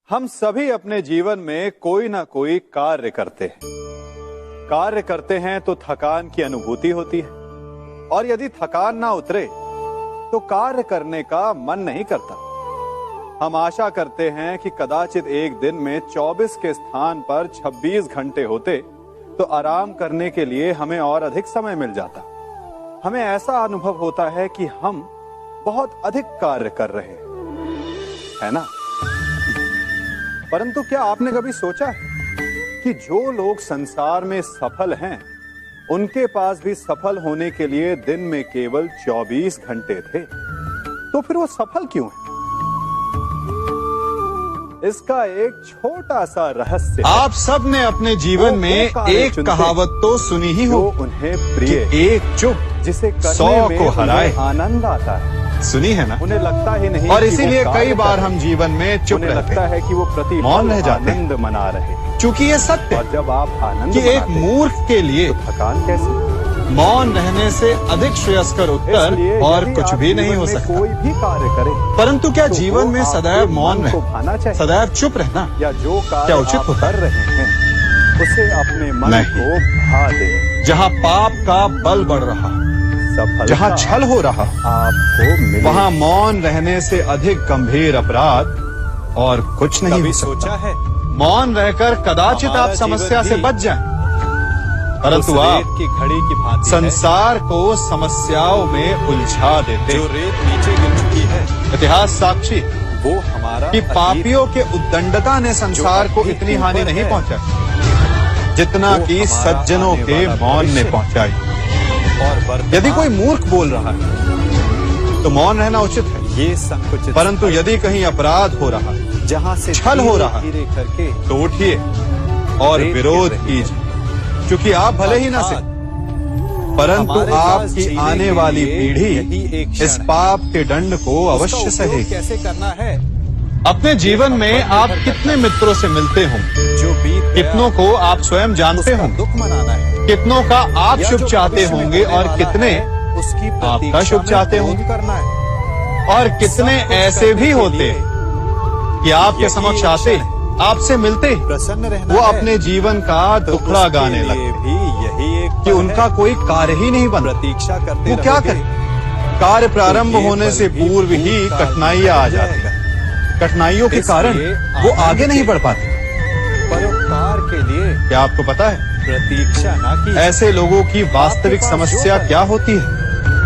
हम सभी अपने जीवन में कोई ना कोई कार्य करते हैं। कार्य करते हैं तो थकान की अनुभूति होती है और यदि थकान ना उतरे तो कार्य करने का मन नहीं करता। हम आशा करते हैं कि कदाचित एक दिन में 24 के स्थान पर 26 घंटे होते तो आराम करने के लिए हमें और अधिक समय मिल जाता। हमें ऐसा अनुभव होता है कि हम बहुत अधिक कार्य कर रहे हैं, है ना? परंतु क्या आपने कभी सोचा है कि जो लोग संसार में सफल हैं, उनके पास भी सफल होने के लिए दिन में केवल 24 घंटे थे। तो फिर वो सफल क्यों है? इसका एक छोटा सा रहस्य है। आप सब ने अपने जीवन में एक कहावत तो सुनी ही हो, उन्हें प्रिय, एक चुप जिसे करने 100 में को हराए। उन्हें आनंद आता है। सुनी है ना? उन्हें लगता ही नहीं और कि वो इसीलिए कार्य कई बार कर हम रहे जीवन में चुप उन्हें रहते लगता हैं, है कि वो प्रति मौन रह जाते हैं। आनंद मना रहे। क्योंकि ये सत्य और जब आप आनंद कि एक मनाते हैं, मूर्ख के लिए तो थकान कैसे? मौन रहने से अधिक श्रेयस्कर उत्तर इसलिए और यदि कुछ आप भी नहीं जीवन हो में सकता। कोई भी कार्य करे, परंतु क्या तो जीवन वो में आपके सदैव मौन मन को रहना, भाना चाहिए। सदैव चुप रहना या जो कार्य क्या उचित आप होता कर रहे हैं, उसे अपने मन नहीं। को भा दें। जहाँ पाप का बल बढ़ रहा, सफलता जहाँ छल हो रहा, आपको मिले। वहाँ मौन रहने से अधिक गंभीर अपराध और कुछ नहीं कभी हो सकता। सोचा है मौन रहकर कदाचित हमारा आप समस्या जीवन से भी बच जाएं, परंतु उस आप रेत की घड़ी की भांति है, संसार को समस्याओं में उलझा देते। जो रेत नीचे गिर चुकी है, इतिहास साक्षी वो हमारा कि अतीत पापियों के उद्दंडता ने संसार को अभी इतनी हानि ऊपर नहीं है, पहुंचाई जितना वो कि हमारा सज्जनों आने के वाला मौन ने भविष्य पहुंचाई। और वर्तमान यदि कोई मूर्ख बोल रहा है तो मौन रहना उचित है, ये संकुचित परंतु स्थल यदि कहीं अपराध हो रहा, जहाँ से छल हो रहा, धीरे करके तो उठिए और रेत विरोध गिर रही है। कीजिए, क्योंकि आप भले ही न से, परंतु हमारे पास आपकी जीने आने के वाली लिए पीढ़ी यही एक क्षण इस है। पाप के दंड को उसका अवश्य उपयोग सहेगी। कैसे करना है? अपने जीवन में आप कितने मित्रों से मिलते होंगे, जो बीत गया, कितनों को आप स्वयं जानते उसका होंगे, दुख मनाना है। कितनों का आप या शुभ जो चाहते भविष्य में होंगे होने और वाला कितने है, उसकी आपका प्रतीक्षा शुभ में चाहते क्रोध होंगे। करना है। और कितने सब कुछ ऐसे करने भी के होते लिए कि आपके यही समक्ष एक आते, क्षण आपसे मिलते, प्रसन्न रहना वो है। अपने जीवन का तो दुखड़ा उसके गाने लिए लगते भी यही एक कि पल उनका है। कोई कार्य ही नहीं बनता। प्रतीक्षा करते वो क्या रहोगे, करे? कार्य प्रारंभ तो ये होने पल से भी पूर्व ही भूतकाल कठिनाइयां आ में जाती जाएगा। हैं। कठिनाइयों के कारण इसलिए वो आनंद आगे नहीं के बढ़ पाते। परोपकार के लिए क्या आपको पता है प्रतीक्षा ना की, ऐसे लोगों की वास्तविक पास समस्या जो है, क्या होती है?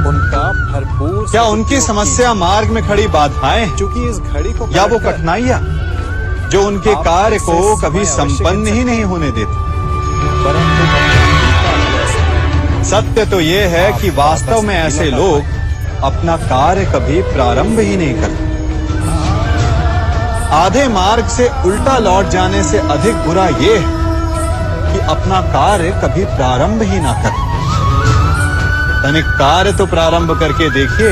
उनका भरपूर क्या उनकी सदुपयोग समस्या मार्ग में खड़ी बाधाएं हैं, कीजिए। चूंकि इस घड़ी को या वो पलटकर कठिनाइयां जो उनके आप कार्य को इससे कभी समय अवश्य संपन्न गिन ही सकते नहीं होने देते? परंतु सत्य तो ये है कि वास्तव में ऐसे लोग अपना कार्य कभी प्रारंभ ही नहीं करते। आधे मार्ग से उल्टा लौट जाने से अधिक बुरा ये है कि अपना कार्य कभी प्रारंभ ही ना करें। तनिक कार्य तो प्रारंभ करके देखिए,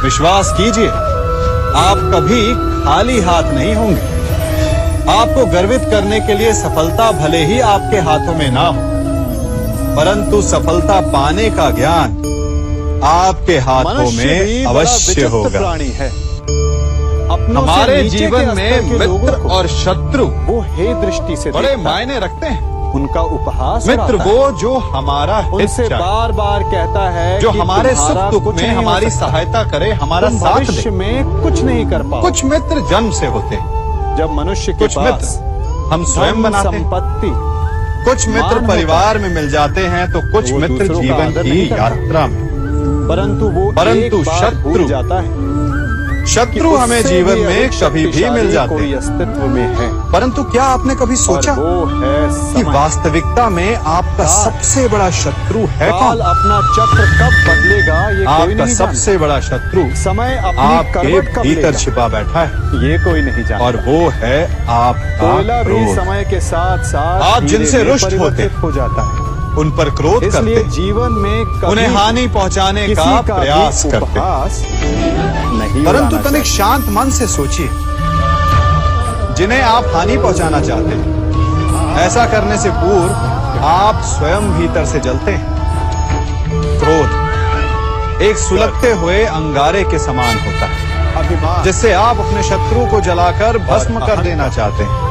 विश्वास कीजिए आप कभी खाली हाथ नहीं होंगे। आपको गर्वित करने के लिए सफलता भले ही आपके हाथों में ना हो, परंतु सफलता पाने का ज्ञान आपके हाथों मनुष्य भी में बड़ा अवश्य विचित्र होगा। प्राणी है। अपनों से हमारे नीचे के जीवन स्तर में के लोगों मित्र को और शत्रु वो हे दृष्टि से बड़े देखता है। मायने रखते हैं। उनका उपहास मित्र उड़ाता है। वो जो हमारा हित उनसे चाहे, बार बार कहता है जो कि हमारे तुम्हारा सुख दुख कुछ में नहीं हो हमारी सकता। सहायता करे, हमारा तुम साथ भविष्य दे। में कुछ नहीं कर पाओ। कुछ मित्र जन्म से होते हैं, जब मनुष्य के कुछ पास मित्र हम स्वयं धन, बनाते हैं, संपत्ति, कुछ मित्र मान परिवार में मिल जाते हैं, तो कुछ वो मित्र दूसरों का जीवन आदर की नहीं करता। यात्रा में। परंतु शत्रु शत्रु जाता है कि शत्रु हमें उससे जीवन भी में अधिक कभी भी मिल शक्तिशाली जाते कोई हैं, अस्तित्व में है। परंतु क्या आपने कभी सोचा और वो है कि समय। वास्तविकता में आपका काल। सबसे बड़ा शत्रु है काल कौन? अपना चक्र कब बदलेगा ये कोई आपका नहीं जानता। सबसे बड़ा शत्रु समय अपनी आपके करवट कब भीतर लेगा छिपा बैठा है, ये कोई नहीं जानता। और वो है आपका कोयला भी क्रोध। समय के साथ साथ आप धीरे जिनसे धीरे रुष्ट होते परिवर्तित हो जाता है। उन पर क्रोध इसलिए करते, जीवन में कभी उन्हें हानि पहुंचाने किसी का का प्रयास भी करते, उपहास नहीं परंतु उड़ाना तनिक शांत मन से सोचिए, जिन्हें आप हानि पहुंचाना चाहते हैं, ऐसा करने से पूर्व आप स्वयं भीतर से जलते हैं। क्रोध एक सुलगते हुए अंगारे के समान होता है, चाहिए। अभिमान जिससे आप अपने शत्रु को जलाकर भस्म कर देना चाहते हैं,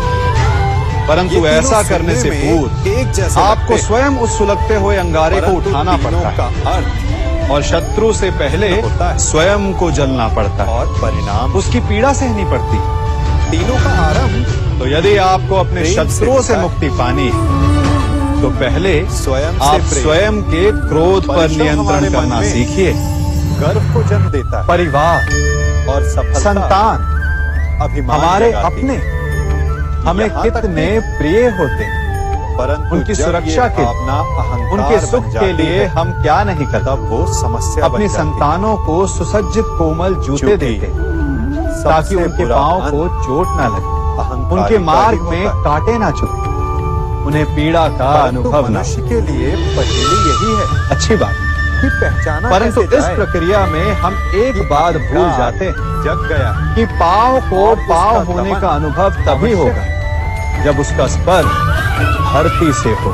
ये परंतु तीनों ऐसा करने से सुनने में पूर्व एक जैसे आपको लगते हैं, स्वयं उस सुलगते हुए अंगारे को परंतु उठाना तीनों पड़ता का है, अर्थ और शत्रु से पहले होता है। स्वयं को जलना पड़ता है, और परिणाम उसकी पीड़ा सहनी पड़ती है। तीनों का आरंभ तो यदि आपको अपने प्रेम से शत्रुओं से होता है। मुक्ति पानी है, तो पहले स्वयं से आप प्रेम। स्वयं के क्रोध पर परिश्रम नियंत्रण हमारे मन करना में सीखिए। गर्व को जन्म देता है परिवार, और सफलता संतान, अभिमान हमारे जगाती है। अपने हमें यहाँ तक कितने प्रिय होते हैं, परंतु उनकी जब सुरक्षा ये के भावना अहंकार उनके बन सुख के जाती लिए है, हम क्या नहीं करते। तब वो समस्या अपनी बन जाती है। संतानों को सुसज्जित कोमल जूते चूंकि देते ताकि सबसे उनके बुरा पांव अंत को चोट ना लगे, अहंकारी उनके का मार्ग ही में होता है। कांटे ना चुभे, उन्हें पीड़ा का परंतु अनुभव ना मनुष्य के लिए पहेली यही है हो। अच्छी बात, कि पहचाना परंतु कैसे इस जाए प्रक्रिया में हम एक बात भूल जाते हैं जग गया है। कि पांव को और पांव उसका होने दमन का अनुभव तभी अवश्य होगा जब उसका स्पर्श धरती से हो,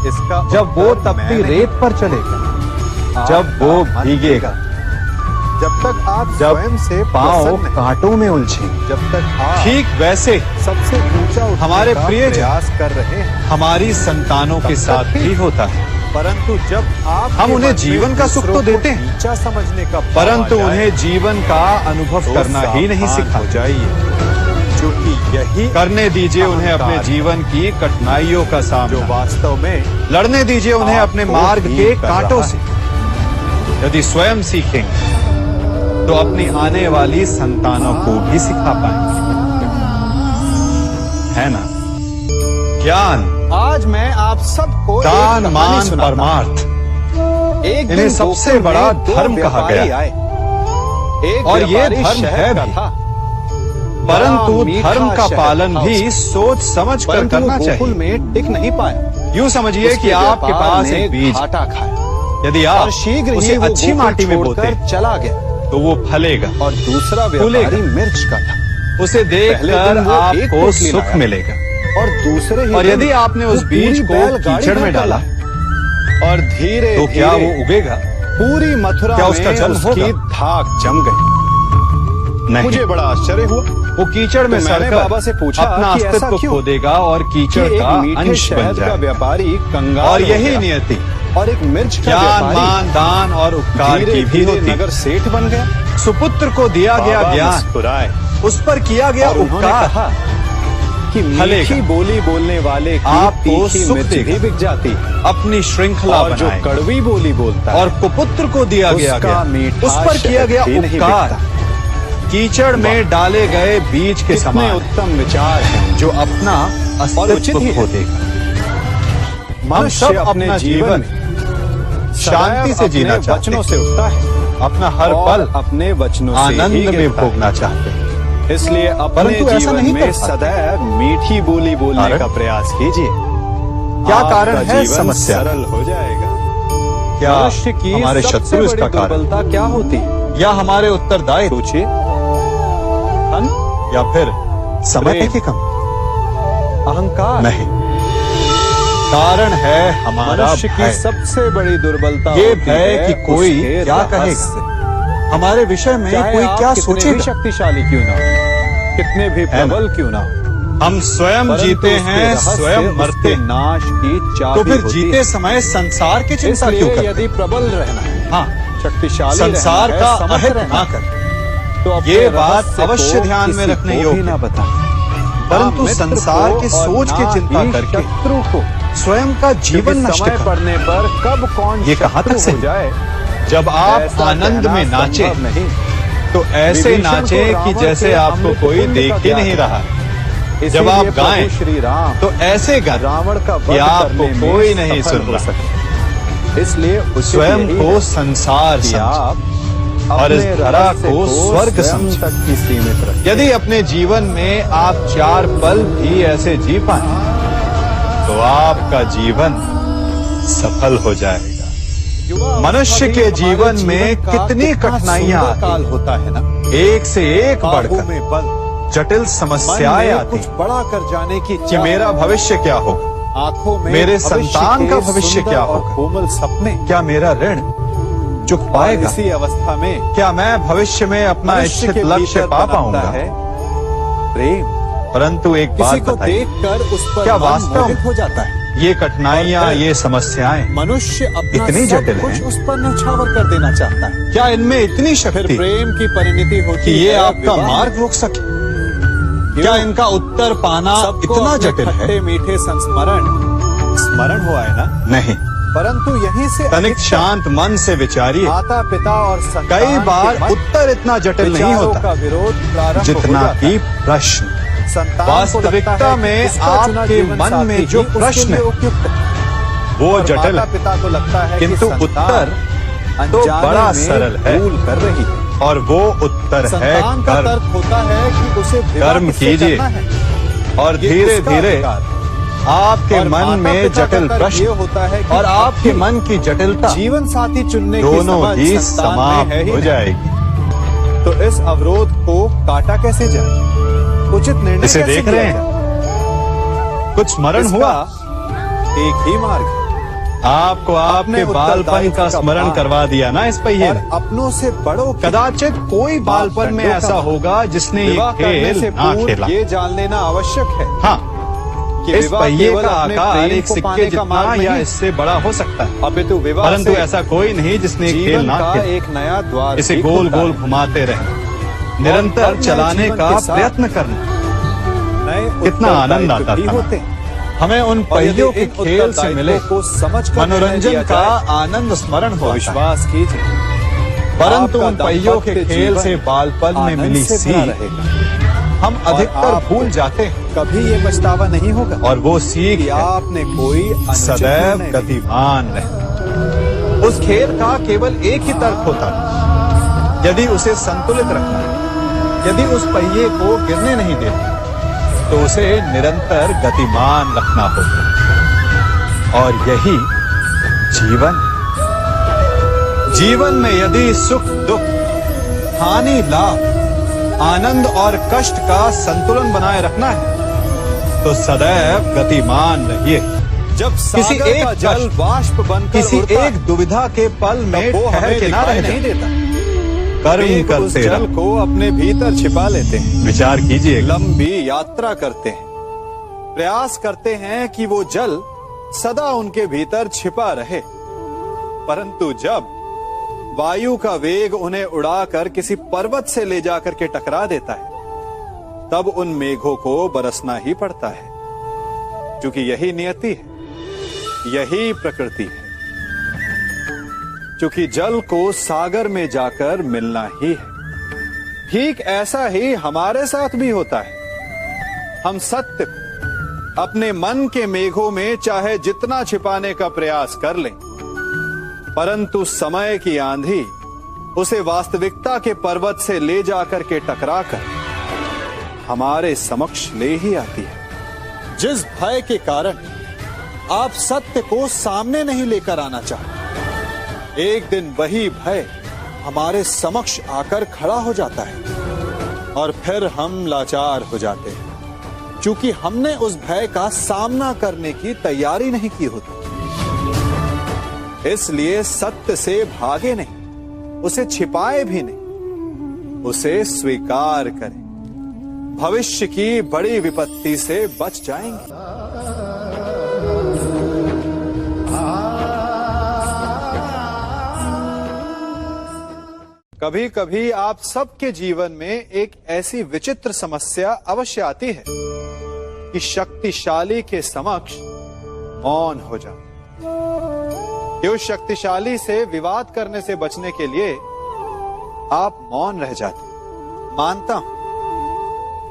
इसका जब वो उत्तर तपती मैं रेत पर चलेगा, नहीं, जब वो आपका मन भीगेगा, जब तक आप जब स्वयं से पांव प्रसन्न हैं, कांटों में उलझेंगे। जब तक आप ठीक वैसे सबसे ऊंचा उठने हमारे का प्रियजन प्रयास कर रहे हैं, हमारी संतानों के तब तक साथ भी होता है, परंतु जब आप हम उन्हें जीवन का सुख तो देते हैं, नीचा समझने का भाव परंतु आ जाए, उन्हें जीवन का अनुभव तो करना ही नहीं सावधान सिखाते। हो जाइए, क्योंकि यही करने दीजिए उन्हें अपने अहंकार जीवन की कठिनाइयों का जो सामना, वास्तव में लड़ने दीजिए उन्हें अपने आपको मार्ग हीन के कर कांटों रहा से। यदि स्वयं सीखेंगे तो अपनी आने वाली संतानों को भी सिखा पाएंगे, है ना। ज्ञान, आज मैं आप सबको एक दान, कहानी मान, सुनाता हूं। परमार्थ, एक इन्हें दिन सबसे गोकुल बड़ा में दो धर्म कहा व्यापारी गया। आए। एक और ये व्यापारी धर्म शहद है का भी। था, परंतु बड़ा मीठा धर्म का शहद पालन था भी उसका। सोच समझ कर परंतु वो करना गोकुल चाहिए। में टिक नहीं पाया। यूं समझिए कि उसके आपके व्यापार पास ने एक बीज, घाटा खाया यदि और आप शीघ्र ही उसे वो अच्छी गोकुल माटी में बोते छोड़कर चला गया। तो वो फलेगा, और दूसरा फूलेगा। व्यापारी मिर्च का था, उसे पहले देखकर दिन वो एक आपको पोटली सुख लाया। मिलेगा। और दूसरे ही और दिन यदि आपने उस वो बीज पूरी को बैलगाड़ी कीचड़ में भर डाला और धीरे तो क्या धीरे वो उगेगा? पूरी मथुरा क्या उसका में जन्म उसकी होगा? धाक जम गई। नहीं, मुझे बड़ा आश्चर्य हुआ वो कीचड़ में तो मैंने सड़कर बाबा से पूछा अपना कि ऐसा अस्तित्व क्यों? खो देगा और कि कीचड़ एक का मीठे अंश बन शहद का जाएगा। व्यापारी कंगाल और हो यही गया नियति और एक मिर्च का ज्ञान, व्यापारी मान, दान और उपकार धीरे की भी धीरे होती है। नगर सेठ बन गया। सुपुत्र को दिया गया बाबा ज्ञान, मुस्कुराए उस पर किया गया और उन्होंने उपकार कहा कि फलेगा। मीठी बोली बोलने वाले की आपको तीखी सुख मिर्च देगा। भी बिक जाती है अपनी श्रृंखला और जो बनाएगा। कड़वी बोली बोलता है और कुपुत्र को दिया गया उसका ज्ञान, मीठा उस पर किया शहद गया भी नहीं उपकार बिकता। कीचड़ में डाले गए बीज के कितने समान उत्तम विचार हैं जो अपना और उचित अस्तित्व ही खो है। देगा। हम मनुष्य सब अपने अपना जीवन जीवन शांति से जीना अपने चाहते वचनों हैं, से उठता है अपना हर और पल अपने वचनों से ही आनंद में गिरता है। भोगना चाहते हैं। इसलिए अपने परंतु ऐसा जीवन नहीं में कर पाते। सदैव मीठी बोली बोलने कारण? का प्रयास कीजिए। क्या आपका कारण है जीवन समस्या? सरल हो जाएगा। क्या मनुष्य की हमारे सबसे शत्रु बड़ी इसका कारण दुर्बलता क्या होती है? या हमारे उत्तरदायित्व सोचिए। धन, या फिर समय प्रेम, की कमी? अहंकार नहीं, कारण है हमारा मनुष्य की भय। सबसे बड़ी दुर्बलता ये होती भय है कि कोई उसके क्या रहस्य। हमारे विषय में चाहे कोई आप क्या कितने भी सोचेगा। शक्तिशाली क्यों ना हो, कितने भी है ना? प्रबल क्यों ना हो, हम स्वयं परंतु जीते उसके हैं, रहस्य स्वयं मरते उसके हैं। नाश की चाबी तो फिर होती जीते है। समय संसार की चिंता क्यों इसलिए करते? यदि प्रबल रहना है, हाँ, शक्तिशाली संसार रहना का है, समर्थ अहित रहना ना है, कर, तो अपने ये बात रहस्य अवश्य को ध्यान में किसी रखने को योग्य भी ना बता, परंतु ना मित्र संसार को की और सोच की ना चिंता ही करके शत्रु को, स्वयं का जीवन क्योंकि नष्ट समय कर। पड़ने पर कब कौन ये कहाँ तक शत्रु सही? हो जाए जब आप ऐसा आनंद कहना में नाचे संभव नहीं। तो ऐसे विभीषण को नाचे कि रावण जैसे के आपको अमृत कोई कुंड देख का ही ज्ञान नहीं है। रहा। जब इसीलिए आप प्रभु गाएं श्री राम तो ऐसे गाएं रावण का कि वध आपको करने में कोई नहीं सफल सुन हो रहा। सके। इसलिए उचित स्वयं यही को है संसार कि समझें आप और इस अपने धरा रहस्य को स्वर्ग स्वयं समझें। तक ही सीमित रखें। यदि अपने जीवन में आप 4 पल भी ऐसे जी पाए तो आपका जीवन सफल हो जाएगा। मनुष्य के जीवन में कितनी कठिनाइयां आती काल हैं। होता है ना, एक से एक बाहों बढ़कर में बल, जटिल मन समस्याएं में आती कुछ हैं बड़ा कर जाने की कि चाह, मेरा भविष्य क्या होगा, आंखों में मेरे भविष्य संतान के का भविष्य सुंदर क्या और होगा? कोमल सपने। क्या मेरा ऋण चुक और पाएगा? इसी अवस्था में क्या मैं भविष्य में अपना मनुष्य इच्छित के लक्ष्य भीतर पा पनपता पाऊंगा? है प्रेम। परंतु एक किसी बात को बताइए, देखकर उस पर क्या मन वास्तव मोहित में हो जाता है। ये कठिनाइयां, और फिर ये समस्याएं मनुष्य अपना इतनी सब जटिल कुछ हैं। उस पर न्यौछावर कर देना चाहता है। क्या इनमें इतनी फिर शक्ति प्रेम की परिणति होती कि ये है आपका विवाह। मार्ग रोक सके? क्या क्यों? इनका उत्तर पाना सबको इतना अपने जटिल है? खट्टे मीठे संस्मरण स्मरण हुआ है ना, नहीं, परंतु यहीं से तनिक शांत मन से विचारिए। माता पिता और संतान कई बार के मध्य उत्तर इतना जटिल नहीं विचारों होता का विरोध प्रारंभ हो जितना जाता कि है। प्रश्न। संतान को वास्तविकता लगता है कि में उसका चुना आपके जीवन मन साथी में ही जो उसके प्रश्न लिए है, उपयुक्त है। वो और जटिल माता है, पिता को लगता है कि किंतु संतान उत्तर तो अनजाने बड़ा में सरल है। भूल कर रही है। और वो उत्तर है संतान का कर्म। तर्क होता है कि उसे विवाह कर्म किससे कीजिए। करना है। और ये धीरे उसका धीरे अधिकार है। आपके और मन में माता-पिता का जटिल तर्क प्रश्न ये होता है कि और आपके अब मन की जटिलता जीवन साथी चुनने की दोनों समझ ही संतान में समाप्त है ही हो नहीं। जाएगी। तो इस अवरोध को काटा कैसे जाए? उचित निर्णय इसे कैसे देख लिया रहे हैं? जाए? कुछ स्मरण इसका हुआ? एक ही मार्ग है। आपको अपने आपके बालपन उत्तरदायित्व का का स्मरण भार करवा दिया ना इस पहिए और ने। अपनों से बड़ों की कदाचित कोई बालपन में मापदंडों ऐसा का होगा जिसने ये विवाह करने खेल से ना पूर्व खेला। ये जान लेना आवश्यक है हाँ, कि इस विवाह पहिए केवल का अपने आकार प्रेम एक को सिक्के पाने का जितना मार्ग या नहीं, इससे बड़ा हो सकता है, अपितु विवाह परंतु से ऐसा कोई नहीं जिसने ये खेल जीवन ना का खेला। एक नया द्वार इसे भी गोल खुलता गोल है। घुमाते रहे, और निरंतर नए चलाने जीवन का के साथ प्रयत्न करना। नए कितना आनंद उत्तरदायित्व आता भी था। होते हैं। हमें उन और यदि पहियों के इन खेल से उत्तरदायित्वों मिले को समझकर निर्णय मनोरंजन लिया का जाए, आनंद स्मरण तो हुआ था। विश्वास कीजिए परंतु आपका उन पहियों के दाम्पत्य खेल जीवन से बालपन में आनंद मिली से सीख भरा रहेगा। हम अधिकतर आप भूल जाते हैं, कभी ये पछतावा नहीं होगा और वो सीख कि है आपने कोई अनुचित सदैव निर्णय लिया। गतिमान रहे। उस खेल का केवल एक ही तर्क होता है, यदि उसे संतुलित रखना है, यदि उस पहिए को गिरने नहीं देना, तो उसे निरंतर गतिमान रखना होगा। और यही जीवन है। जीवन में यदि सुख दुख, हानि लाभ, आनंद और कष्ट का संतुलन बनाए रखना है, तो सदैव गतिमान रहिए। जब किसी सागर एक का जल कष्ट, बाष्प बनकर किसी उड़ता है, एक दुविधा के पल में तब वो ठहर हमें के ना दिखाई रह नहीं जाए। देता। कर्म मेघ उस करते जल रहो। को अपने भीतर छिपा लेते हैं, विचार कीजिएगा। लंबी यात्रा करते हैं, प्रयास करते हैं कि वो जल सदा उनके भीतर छिपा रहे। परंतु जब वायु का वेग उन्हें उड़ाकर किसी पर्वत से ले जाकर के टकरा देता है, तब उन मेघों को बरसना ही पड़ता है, क्योंकि यही नियति है, यही प्रकृति है। क्योंकि जल को सागर में जाकर मिलना ही है। ठीक ऐसा ही हमारे साथ भी होता है। हम सत्य को अपने मन के मेघों में चाहे जितना छिपाने का प्रयास कर लें, परंतु समय की आंधी उसे वास्तविकता के पर्वत से ले जाकर के टकराकर हमारे समक्ष ले ही आती है। जिस भय के कारण आप सत्य को सामने नहीं लेकर आना चाहते, एक दिन वही भय हमारे समक्ष आकर खड़ा हो जाता है और फिर हम लाचार हो जाते हैं, क्योंकि हमने उस भय का सामना करने की तैयारी नहीं की होती। इसलिए सत्य से भागे नहीं, उसे छिपाए भी नहीं, उसे स्वीकार करें। भविष्य की बड़ी विपत्ति से बच जाएंगे। कभी कभी आप सबके जीवन में एक ऐसी विचित्र समस्या अवश्य आती है कि शक्तिशाली के समक्ष मौन हो जाए। कि उस शक्तिशाली से विवाद करने से बचने के लिए आप मौन रह जाते। मानता हूं,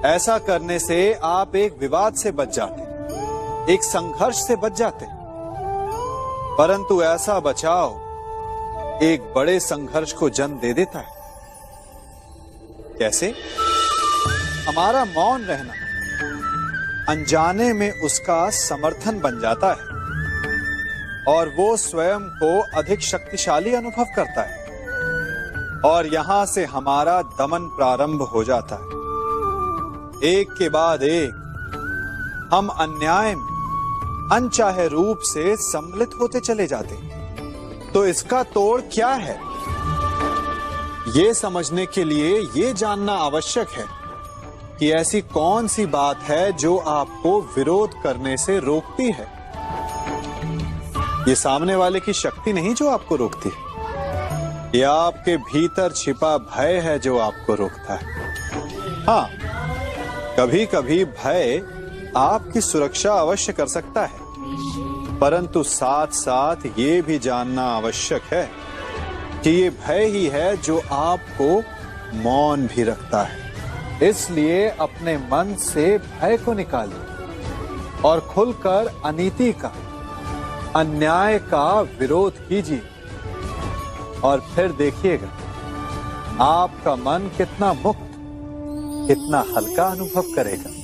ऐसा करने से आप एक विवाद से बच जाते, एक संघर्ष से बच जाते। परंतु ऐसा बचाव एक बड़े संघर्ष को जन्म दे देता है। कैसे? हमारा मौन रहना अनजाने में उसका समर्थन बन जाता है और वो स्वयं को अधिक शक्तिशाली अनुभव करता है, और यहां से हमारा दमन प्रारंभ हो जाता है। एक के बाद एक हम अन्याय में अनचाहे रूप से सम्मिलित होते चले जाते हैं। तो इसका तोड़ क्या है? ये समझने के लिए ये जानना आवश्यक है कि ऐसी कौन सी बात है जो आपको विरोध करने से रोकती है। ये सामने वाले की शक्ति नहीं जो आपको रोकती है, ये आपके भीतर छिपा भय है जो आपको रोकता है। हाँ, कभी कभी भय आपकी सुरक्षा अवश्य कर सकता है, परंतु साथ साथ ये भी जानना आवश्यक है कि ये भय ही है जो आपको मौन भी रखता है। इसलिए अपने मन से भय को निकालिए और खुलकर अनीति का, अन्याय का विरोध कीजिए और फिर देखिएगा आपका मन कितना मुक्त, कितना हल्का अनुभव करेगा।